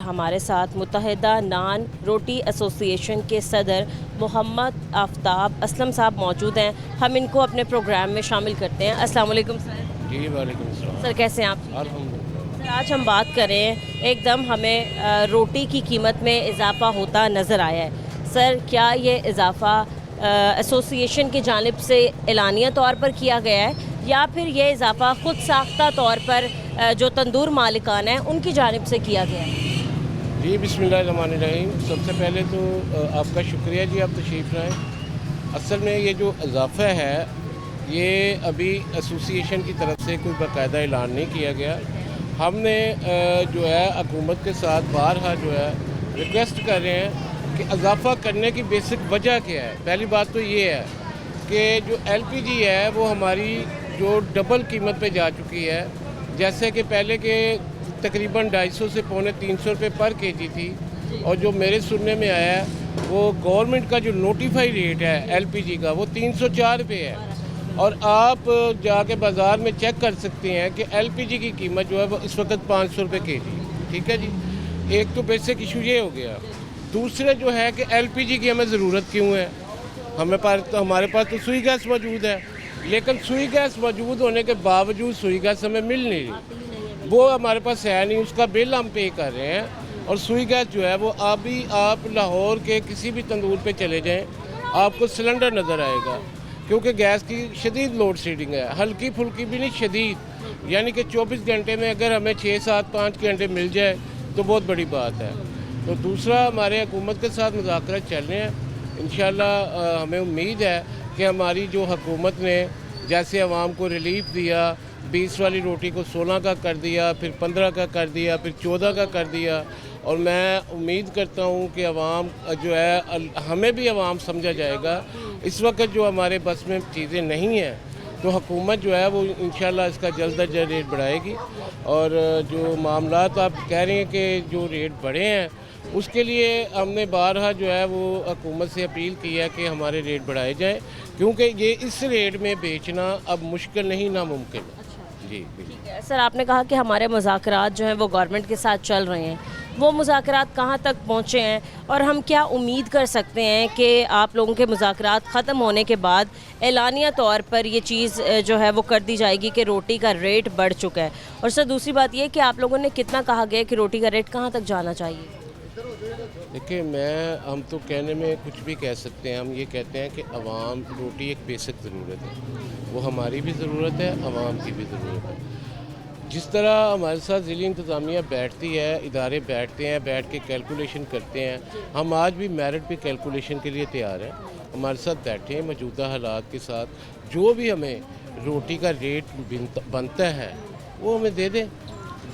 हमारे साथ मुत्तहिदा नान रोटी एसोसिएशन के सदर मोहम्मद आफ्ताब असलम साहब मौजूद हैं। हम इनको अपने प्रोग्राम में शामिल करते हैं। अस्सलाम वालेकुम सर। जी वालेकुम सलाम। सर कैसे हैं आप? अल्हम्दुलिल्लाह। सर आज हम बात करें, एकदम हमें रोटी की कीमत में इजाफ़ा होता नज़र आया है। सर क्या ये इजाफ़ा एसोसिएशन की जानिब से एलानिया तौर पर किया गया है या फिर ये इजाफ़ा ख़ुद साख्ता तौर पर जो तंदूर मालिकान हैं उनकी जानिब से किया गया है? जी बिस्मिल्लाहिर्रहमानिर्रहीम। सबसे पहले तो आपका शुक्रिया जी, आप तशरीफ़ लाएँ। असल में ये जो इजाफ़ा है ये अभी एसोसिएशन की तरफ से कोई बाकायदा ऐलान नहीं किया गया। हमने जो है हुकूमत के साथ बारहा जो है रिक्वेस्ट कर रहे हैं कि इजाफ़ा करने की बेसिक वजह क्या है। पहली बात तो ये है कि जो एलपीजी है वो हमारी जो डबल कीमत पे जा चुकी है। जैसे कि पहले के तकरीबन 250 से पौने 300 रुपये पर केजी थी, और जो मेरे सुनने में आया है वो गवर्नमेंट का जो नोटिफाई रेट है एलपीजी का वो 304 रुपये है। और आप जाके बाज़ार में चेक कर सकते हैं कि एलपीजी की कीमत जो है वो इस वक्त 500 रुपये केजी। ठीक है जी, एक तो बेसिक इशू ये हो गया। दूसरा जो है कि एलपीजी की हमें ज़रूरत क्यों है। हमारे पास तो सुई गैस मौजूद है, लेकिन सुई गैस मौजूद होने के बावजूद सुई गैस हमें मिल नहीं रही। वो हमारे पास है नहीं, उसका बिल हम पे कर रहे हैं। और सुई गैस जो है वो अभी आप लाहौर के किसी भी तंदूर पे चले जाएं आपको सिलेंडर नज़र आएगा, क्योंकि गैस की शदीद लोड शेडिंग है। हल्की फुल्की भी नहीं, शदीद। यानी कि 24 घंटे में अगर हमें 6, 7, 5 घंटे मिल जाए तो बहुत बड़ी बात है। तो दूसरा, हमारे हुकूमत के साथ मुज़ाकरात चल रहे हैं। इंशाअल्लाह हमें उम्मीद है कि हमारी जो हुकूमत ने जैसे आवाम को रिलीफ दिया, 20 वाली रोटी को 16 का कर दिया, फिर 15 का कर दिया, फिर 14 का कर दिया। और मैं उम्मीद करता हूँ कि आवाम जो है, हमें भी आवाम समझा जाएगा। इस वक्त जो हमारे बस में चीज़ें नहीं हैं तो हुकूमत जो है वो इंशाल्लाह इसका जल्द अज जल्द रेट बढ़ाएगी। और जो मामलात आप कह रहे हैं कि जो रेट बढ़े हैं उसके लिए हमने बारहा जो है वो हुकूमत से अपील की है कि हमारे रेट बढ़ाए जाएँ, क्योंकि ये इस रेट में बेचना अब मुश्किल नहीं, नामुमकिन है। जी ठीक है सर, आपने कहा कि हमारे मुज़ाकरात जो हैं वो गवर्नमेंट के साथ चल रहे हैं। वो मुज़ाकरात कहाँ तक पहुँचे हैं और हम क्या उम्मीद कर सकते हैं कि आप लोगों के मुज़ाकरात ख़त्म होने के बाद एलानिया तौर पर ये चीज़ जो है वो कर दी जाएगी कि रोटी का रेट बढ़ चुका है? और सर दूसरी बात ये कि आप लोगों ने कितना कहा गया कि रोटी का रेट कहाँ तक जाना चाहिए? देखिए, हम तो कहने में कुछ भी कह सकते हैं। हम ये कहते हैं कि आवाम रोटी एक बेसिक ज़रूरत है, वो हमारी भी ज़रूरत है, आवाम की भी ज़रूरत है। जिस तरह हमारे साथ ज़िली इंतज़ामिया बैठती है, इदारे बैठते हैं, बैठ के कैलकुलेशन करते हैं, हम आज भी मेरिट पे कैलकुलेशन के लिए तैयार हैं। हमारे साथ बैठे हैं, मौजूदा हालात के साथ जो भी हमें रोटी का रेट बनता है वो हमें दे दें।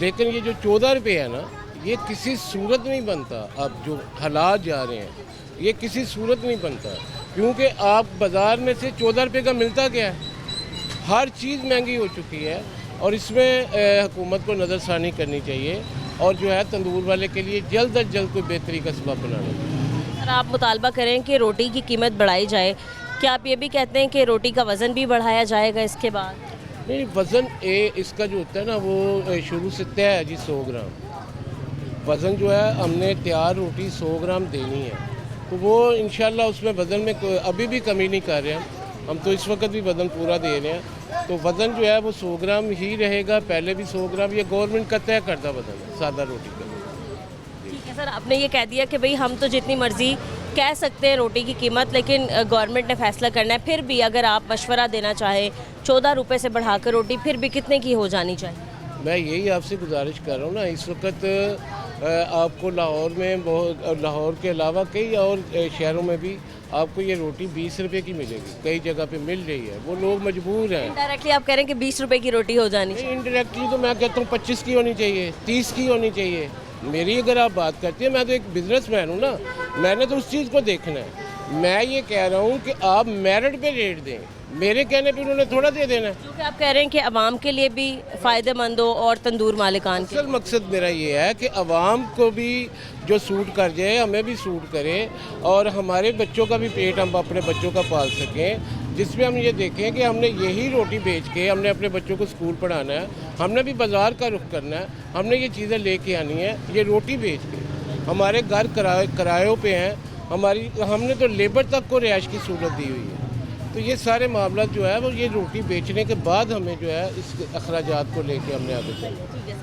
लेकिन ये जो 14 रुपये है ना, ये किसी सूरत नहीं बनता। अब जो हालात जा रहे हैं ये किसी सूरत नहीं बनता, क्योंकि आप बाज़ार में से 14 रुपये का मिलता क्या है। हर चीज़ महंगी हो चुकी है और इसमें हुकूमत को नज़रसानी करनी चाहिए और जो है तंदूर वाले के लिए जल्द अज जल्द कोई बेहतरी का सबब बनाना चाहिए। सर आप मुतालबा करें कि रोटी की कीमत बढ़ाई जाए, क्या आप ये भी कहते हैं कि रोटी का वज़न भी बढ़ाया जाएगा इसके बाद? नहीं, वज़न इसका जो होता है ना वो शुरू से तय है जी, 100 ग्राम वज़न जो है हमने तैयार रोटी 100 ग्राम देनी है। तो वो इंशाल्लाह उसमें वज़न में अभी भी कमी नहीं कर रहे हैं। हम तो इस वक्त भी वज़न पूरा दे रहे हैं। तो वज़न जो है वो 100 ग्राम ही रहेगा, पहले भी 100 ग्राम। ये गवर्नमेंट का तय करता वज़न है सादा रोटी का। ठीक है सर, आपने ये कह दिया कि भाई हम तो जितनी मर्ज़ी कह सकते हैं रोटी की कीमत, लेकिन गवर्नमेंट ने फैसला करना है। फिर भी अगर आप मशवरा देना चाहें 14 रुपये से बढ़ाकर रोटी फिर भी कितने की हो जानी चाहिए? मैं यही आपसे गुजारिश कर रहा हूँ ना, इस वक्त आपको लाहौर में बहुत, लाहौर के अलावा कई और शहरों में भी आपको ये रोटी 20 रुपये की मिलेगी, कई जगह पे मिल रही है। वो लोग मजबूर हैं। डायरेक्टली आप कह रहे हैं कि 20 रुपये की रोटी हो जानी चाहिए? इनडायरेक्टली तो मैं कहता हूँ 25 की होनी चाहिए, 30 की होनी चाहिए। मेरी अगर आप बात करती हैं, मैं तो एक बिजनेसमैन हूँ ना, मैंने तो उस चीज़ को देखना है। मैं ये कह रहा हूँ कि आप मेरिट पे रेट दें, मेरे कहने पे उन्होंने थोड़ा दे देना है। क्योंकि आप कह रहे हैं कि आवाम के लिए भी फ़ायदेमंद हो और तंदूर मालिकान के। असल मकसद मेरा ये है कि आवाम को भी जो सूट कर जाए हमें भी सूट करे, और हमारे बच्चों का भी पेट हम अपने बच्चों का पाल सकें, जिसमें हम ये देखें कि हमने यही रोटी बेच के हमने अपने बच्चों को स्कूल पढ़ाना है, हमने भी बाज़ार का रुख करना है, हमने ये चीज़ें लेके आनी है, ये रोटी बेच के। हमारे घर किरायों पे हैं, हमने तो लेबर तक को रिहाइश की सहूलत दी हुई है। तो ये सारे मामला जो है वो ये रोटी बेचने के बाद हमें जो है इस अखराजात को लेके हमने आगे चलना है।